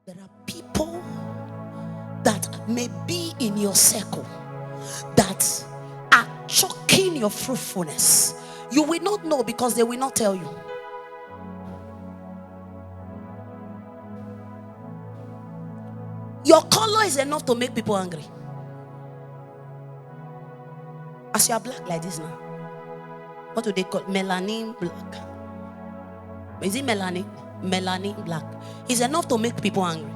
There are people that may be in your circle that are choking your fruitfulness. You will not know because they will not tell you. Your color is enough to make people angry. As you are black like this now, what do they call melanin black? Is it melanin? Melanin black is enough to make people angry.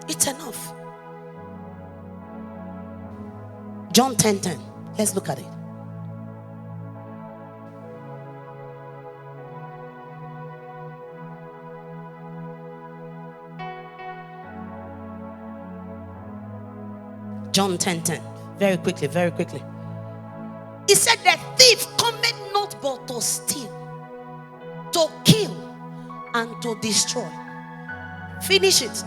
It's enough. John 10:10. Let's look at it. John 10:10. Very quickly, very quickly. He said, the thief cometh not but to steal, to kill, and to destroy. Finish it.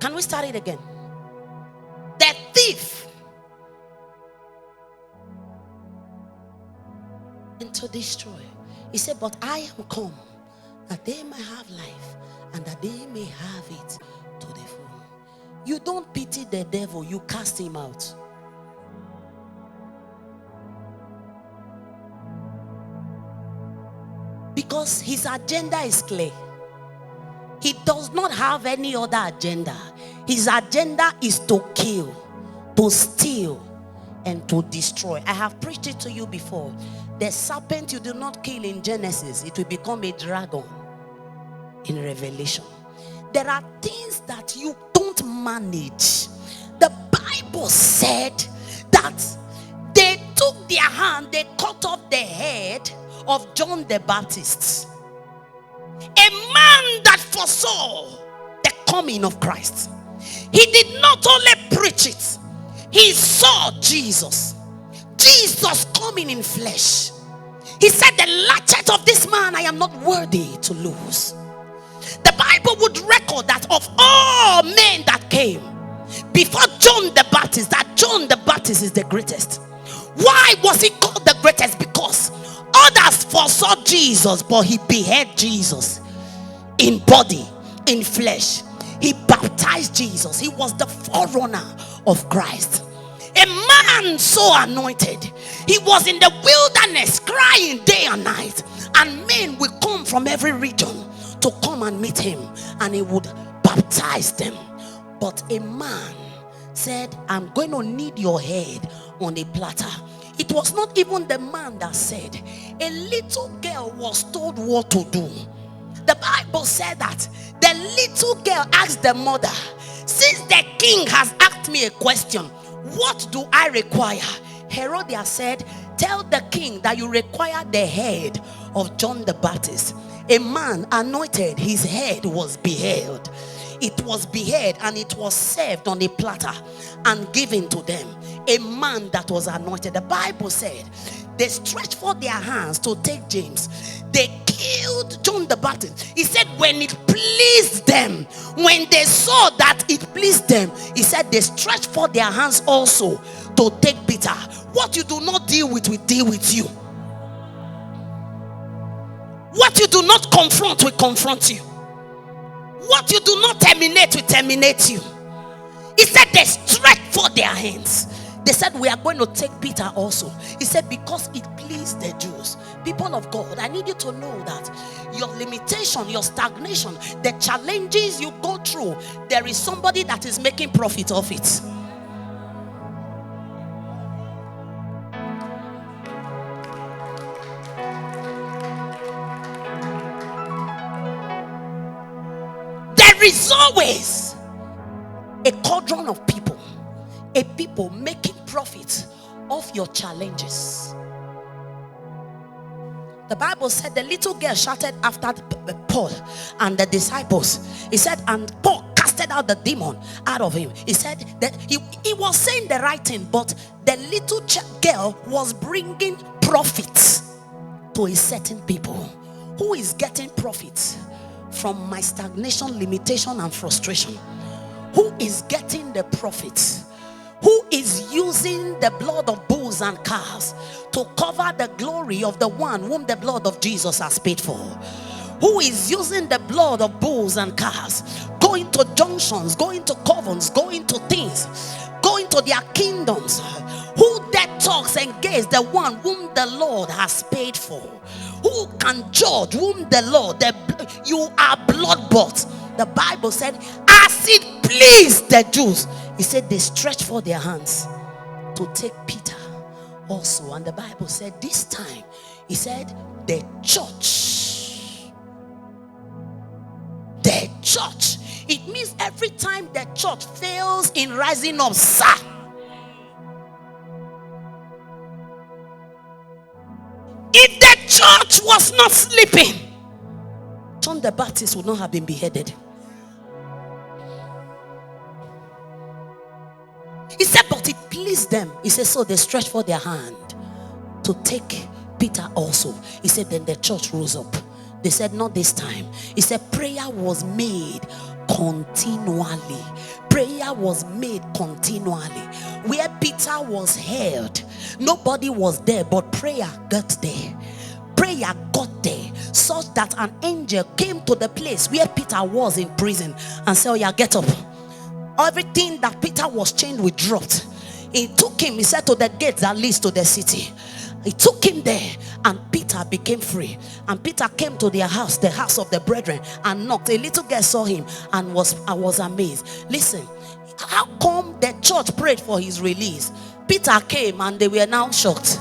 Can we start it again? The thief and to destroy. He said, but I am come that they may have life and that they may have it to the full. You don't pity the devil, you cast him out. Because his agenda is clear. He does not have any other agenda. His agenda is to kill, to steal, and to destroy. I have preached it to you before. The serpent you do not kill in Genesis, it will become a dragon in Revelation. There are things that you don't manage. The Bible said that they took their hand, they cut off the head of John the Baptist, a man that foresaw the coming of Christ. He did not only preach it, he saw Jesus coming in flesh. He said, the latchet of this man I am not worthy to lose. The Bible would record that of all men that came before John the Baptist, that John the Baptist is the greatest. Why was he called the greatest? Because others foresaw Jesus, but he beheld Jesus in body, in flesh. He baptized Jesus. He was the forerunner of Christ. A man so anointed. He was in the wilderness crying day and night, and men will come from every region to come and meet him, and he would baptize them. But a man said, I'm going to need your head on a platter. It was not even the man that said. A little girl was told what to do. The Bible said that the little girl asked the mother, since the king has asked me a question, what do I require? Herodias said, tell the king that you require the head of John the Baptist. A man anointed, his head was beheld. It was beheld and it was served on a platter and given to them. A man that was anointed. The Bible said they stretched forth their hands to take James. They killed John the Baptist. He said when it pleased them, when they saw that it pleased them, he said they stretched forth their hands also to take Peter. What you do not deal with will deal with you. What you do not confront will confront you. What you do not terminate will terminate you. He said they stretched forth their hands. They said we are going to take Peter also. He said because it pleased the Jews. People of God, I need you to know that your limitation, your stagnation, the challenges you go through, there is somebody that is making profit of it. There is always a cauldron of people, a people making profit of your challenges. The Bible said the little girl shouted after Paul and the disciples. He said, and Paul casted out the demon out of him. He said that he was saying the right thing, but the little girl was bringing profit to a certain people. Who is getting profit from my stagnation, limitation, and frustration? Who is getting the prophets, who is using the blood of bulls and calves to cover the glory of the one whom the blood of Jesus has paid for, who is using the blood of bulls and calves, going to junctions, going to covens, going to things, going to their kingdoms, who that talks against the one whom the Lord has paid for, who can judge whom the Lord, you are blood bought. The Bible said, as it pleased the Jews, he said they stretched forth their hands to take Peter also. And the Bible said this time, he said, the church. It means every time the church fails in rising up, sir, if the church was not sleeping, John the Baptist would not have been beheaded. He said, but it pleased them. He said, so they stretched forth their hand to take Peter also. He said, then the church rose up. They said, not this time. He said, prayer was made continually. Prayer was made continually. Where Peter was held, nobody was there, but prayer got there. Prayer got there, such that an angel came to the place where Peter was in prison and said, oh yeah, get up. Everything that Peter was chained with dropped. He took him, he said, to the gate that leads to the city. He took him there, and Peter became free. And Peter came to their house, the house of the brethren, and knocked. A little girl saw him and was amazed. Listen, how come the church prayed for his release? Peter came and they were now shocked.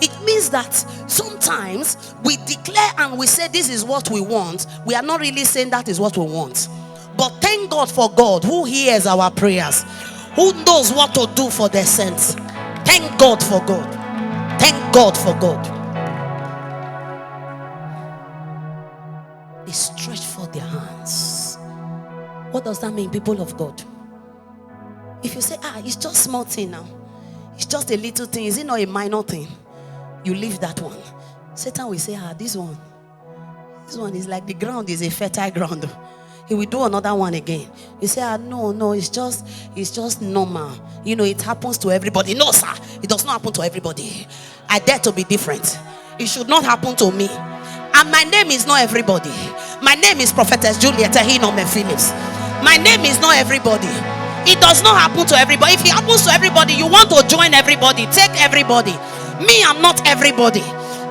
It means that sometimes we declare and we say this is what we want. We are not really saying that is what we want. But thank God for God who hears our prayers, who knows what to do for the saints. Thank God for God. Thank God for God. They stretch forth their hands. What does that mean, people of God? If you say, it's just small thing now, it's just a little thing, is it not a minor thing? You leave that one. Satan will say, this one is like the ground is a fertile ground. He will do another one again. You say, no, it's just normal. It happens to everybody. No, sir, it does not happen to everybody. I dare to be different. It should not happen to me. And my name is not everybody. My name is Prophetess Juliet Hinome Phillips. My name is not everybody. It does not happen to everybody. If it happens to everybody, you want to join everybody, take everybody. Me, I'm not everybody.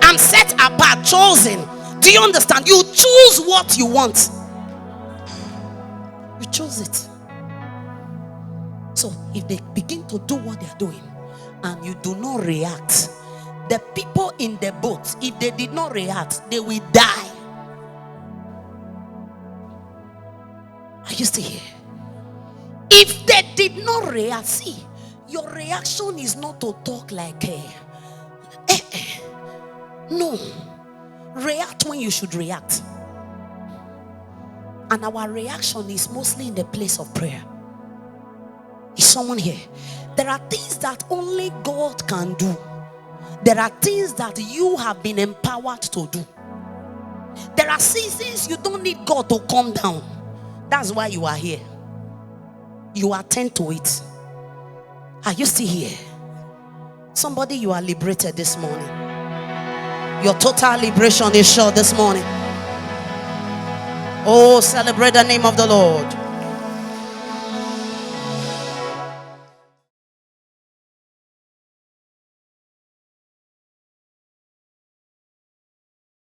I'm set apart, chosen. Do you understand? You choose what you want. You choose it. So if they begin to do what they're doing and you do not react, the people in the boat, if they did not react, they will die. Are you still here? If they did not react, see, your reaction is not to talk like no. React when you should react. And our reaction is mostly in the place of prayer. Is someone here? There are things that only God can do. There are things that you have been empowered to do. There are seasons you don't need God to come down. That's why you are here. You attend to it. Are you still here? Somebody, you are liberated this morning. Your total liberation is sure this morning. Oh, celebrate the name of the Lord.